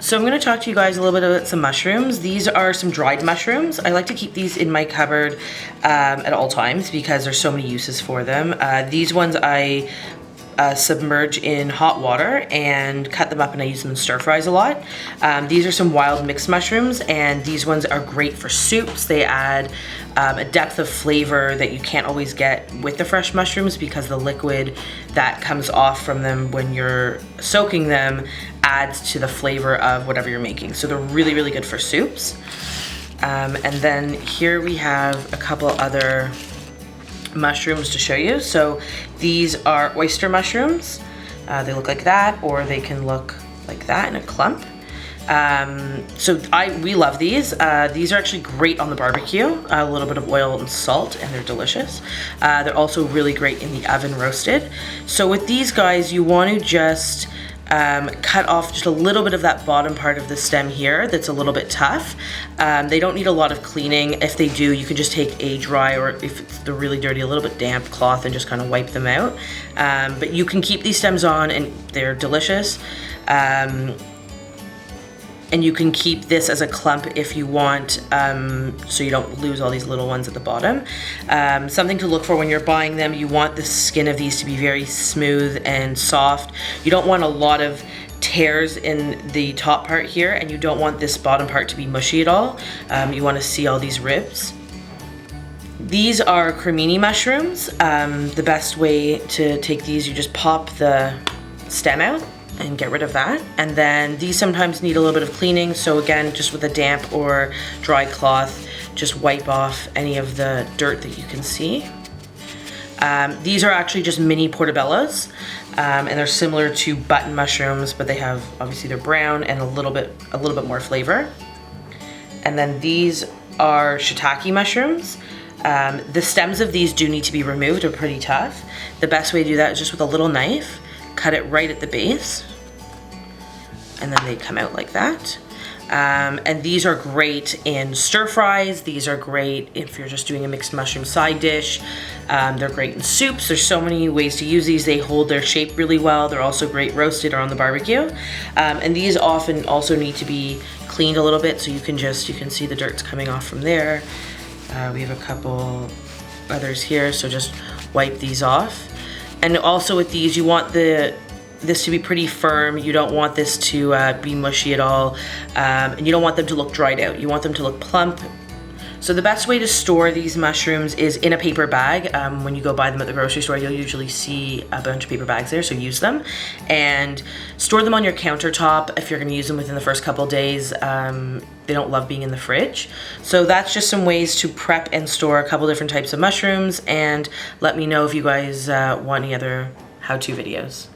So I'm going to talk to you guys a little bit about some mushrooms. These are some dried mushrooms. I like to keep these in my cupboard at all times because there's so many uses for them. These ones I submerge in hot water and cut them up, and I use them in stir fries a lot. These are some wild mixed mushrooms, and these ones are great for soups. They add a depth of flavor that you can't always get with the fresh mushrooms because the liquid that comes off from them when you're soaking them adds to the flavor of whatever you're making. So they're really, really good for soups. And then here we have a couple other mushrooms to show you. So these are oyster mushrooms. They look like that, or they can look like that in a clump. We love these. These are actually great on the barbecue. A little bit of oil and salt, and they're delicious. They're also really great in the oven roasted. So with these guys, you want to just cut off just a little bit of that bottom part of the stem here that's a little bit tough. They don't need a lot of cleaning. If they do, you can just take a dry, or if they're really dirty, a little bit damp cloth and just kind of wipe them out. But you can keep these stems on and they're delicious. And you can keep this as a clump if you want, so you don't lose all these little ones at the bottom. Something to look for when you're buying them, you want the skin of these to be very smooth and soft. You don't want a lot of tears in the top part here, and you don't want this bottom part to be mushy at all. You want to see all these ribs. These are cremini mushrooms. The best way to take these, you just pop the stem out and get rid of that. And then these sometimes need a little bit of cleaning. So again, just with a damp or dry cloth, just wipe off any of the dirt that you can see. These are actually just mini portobellos, and they're similar to button mushrooms, but they have, obviously they're brown and a little bit more flavor. And then these are shiitake mushrooms. The stems of these do need to be removed, they're pretty tough. The best way to do that is just with a little knife, cut it right at the base, and then they come out like that. And these are great in stir fries. These are great if you're just doing a mixed mushroom side dish. They're great in soups. There's so many ways to use these. They hold their shape really well. They're also great roasted or on the barbecue. And these often also need to be cleaned a little bit, so you can see the dirt's coming off from there. We have a couple others here, so just wipe these off. And also with these, you want this to be pretty firm. You don't want this to be mushy at all. And you don't want them to look dried out. You want them to look plump. So the best way to store these mushrooms is in a paper bag. When you go buy them at the grocery store, you'll usually see a bunch of paper bags there, so use them. And store them on your countertop if you're gonna use them within the first couple days. They don't love being in the fridge. So that's just some ways to prep and store a couple different types of mushrooms, and let me know if you guys want any other how-to videos.